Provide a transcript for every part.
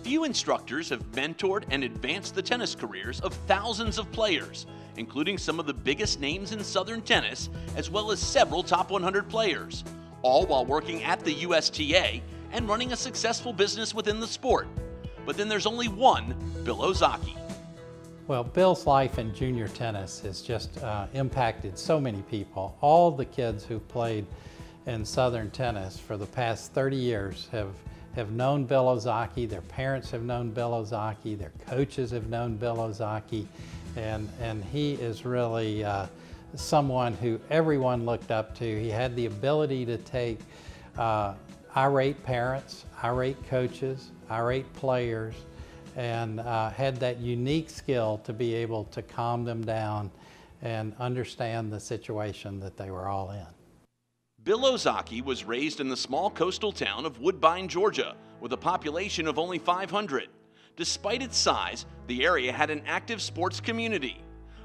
Few instructors have mentored and advanced the tennis careers of thousands of players, including some of the biggest names in Southern tennis, as well as several top 100 players, all while working at the USTA and running a successful business within the sport. But then there's only one, Bill Ozaki. Well, Bill's life in junior tennis has just impacted so many people. All the kids who've played in Southern tennis for the past 30 years have known Bill Ozaki, their parents have known Bill Ozaki, their coaches have known Bill Ozaki, and he is really someone who everyone looked up to. He had the ability to take irate parents, irate coaches, irate players, and had that unique skill to be able to calm them down and understand the situation that they were all in. Bill Ozaki was raised in the small coastal town of Woodbine, Georgia, with a population of only 500. Despite its size, the area had an active sports community.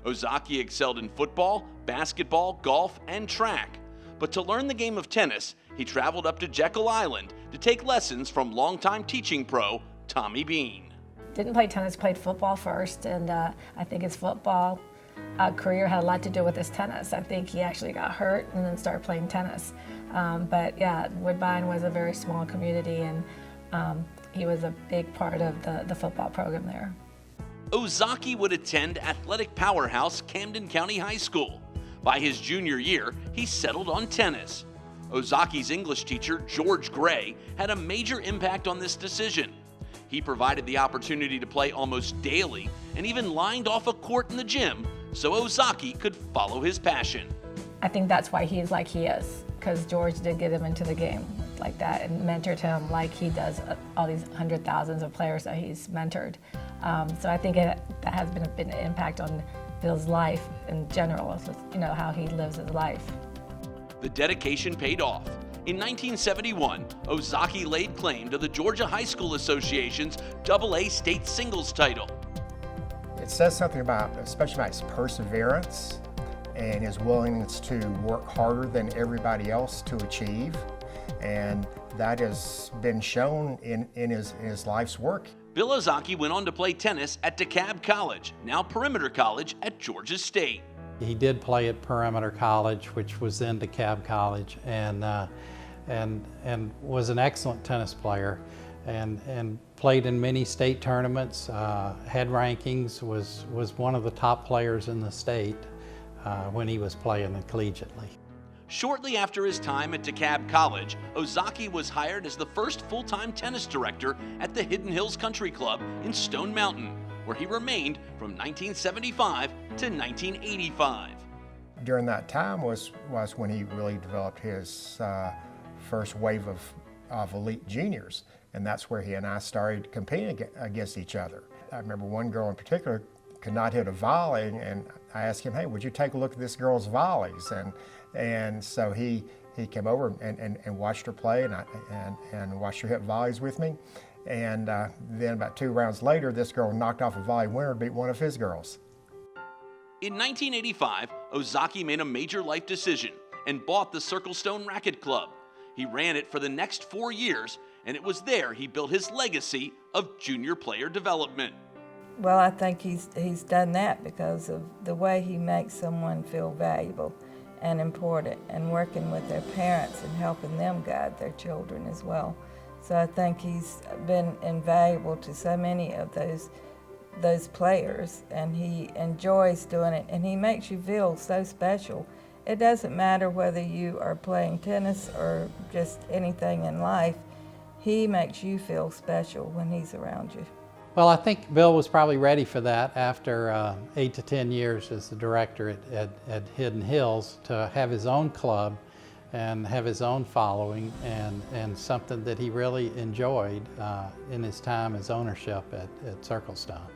Ozaki excelled in football, basketball, golf, and track. But to learn the game of tennis, he traveled up to Jekyll Island to take lessons from longtime teaching pro Tommy Bean. Didn't play tennis, played football first, and I think his football career had a lot to do with his tennis. I think he actually got hurt and then started playing tennis. But yeah, Woodbine was a very small community, and he was a big part of the football program there. Ozaki would attend athletic powerhouse Camden County High School. By his junior year, he settled on tennis. Ozaki's English teacher, George Gray, had a major impact on this decision. He provided the opportunity to play almost daily and even lined off a court in the gym so Ozaki could follow his passion. I think that's why he's like he is, because George did get him into the game like that and mentored him like he does all these hundred thousands of players that he's mentored. So I think that has been an impact on Bill's life in general, how he lives his life. The dedication paid off. In 1971, Ozaki laid claim to the Georgia High School Association's AA state singles title. It says something especially about his perseverance and his willingness to work harder than everybody else to achieve. And that has been shown in his life's work. Bill Ozaki went on to play tennis at DeKalb College, now Perimeter College at Georgia State. He did play at Perimeter College, which was then DeKalb College, and was an excellent tennis player, and played in many state tournaments, had rankings, was one of the top players in the state when he was playing collegiately. Shortly after his time at DeKalb College, Ozaki was hired as the first full-time tennis director at the Hidden Hills Country Club in Stone Mountain, where he remained from 1975 to 1985. During that time was when he really developed his first wave of elite juniors, and that's where he and I started competing against each other. I remember one girl in particular could not hit a volley, and I asked him, hey, would you take a look at this girl's volleys? And so he came over and watched her play and watched her hit volleys with me. And then about 2 rounds later, this girl knocked off a volley winner to beat one of his girls. In 1985, Ozaki made a major life decision and bought the Circle Stone Racket Club. He ran it for the next 4 years, and it was there he built his legacy of junior player development. Well, I think he's done that because of the way he makes someone feel valuable and important, and working with their parents and helping them guide their children as well. So I think he's been invaluable to so many of those players, and he enjoys doing it, and he makes you feel so special. It doesn't matter whether you are playing tennis or just anything in life, he makes you feel special when he's around you. Well, I think Bill was probably ready for that after 8 to 10 years as the director at Hidden Hills, to have his own club and have his own following, and something that he really enjoyed in his time as ownership at Circle Stone.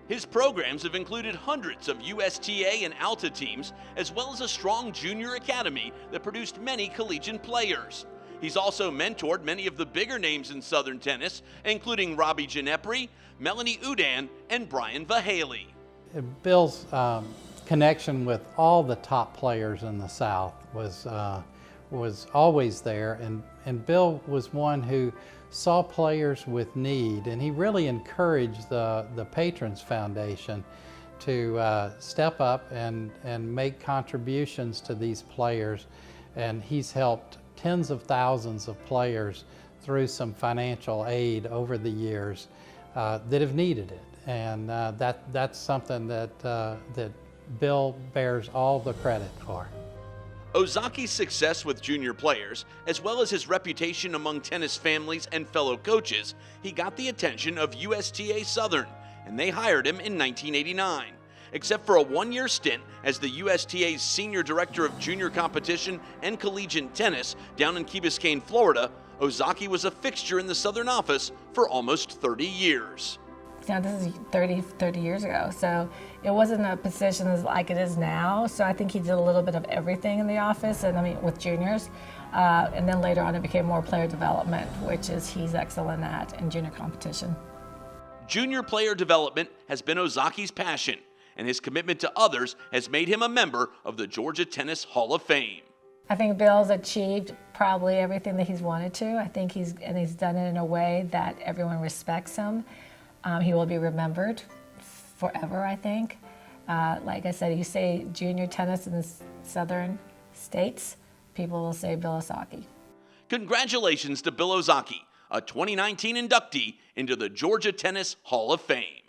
His programs have included hundreds of USTA and ALTA teams, as well as a strong junior academy that produced many collegiate players. He's also mentored many of the bigger names in Southern tennis, including Robbie Ginepri, Melanie Udan, and Brian Vahaley. Bill's connection with all the top players in the South was always there, and Bill was one who saw players with need, and he really encouraged the Patrons Foundation to step up and make contributions to these players. And he's helped tens of thousands of players through some financial aid over the years that have needed it. And that's something that Bill bears all the credit for. Ozaki's success with junior players, as well as his reputation among tennis families and fellow coaches, he got the attention of USTA Southern, and they hired him in 1989. Except for a one-year stint as the USTA's Senior Director of Junior Competition and Collegiate Tennis down in Key Biscayne, Florida, Ozaki was a fixture in the Southern office for almost 30 years. Now, this is 30 years ago, so it wasn't a position like it is now. So I think he did a little bit of everything in the office, and I mean with juniors. And then later on it became more player development, which is he's excellent at in junior competition. Junior player development has been Ozaki's passion, and his commitment to others has made him a member of the Georgia Tennis Hall of Fame. I think Bill's achieved probably everything that he's wanted to. I think he's done it in a way that everyone respects him. He will be remembered forever, I think. Like I said, you say junior tennis in the southern states, people will say Bill Ozaki. Congratulations to Bill Ozaki, a 2019 inductee into the Georgia Tennis Hall of Fame.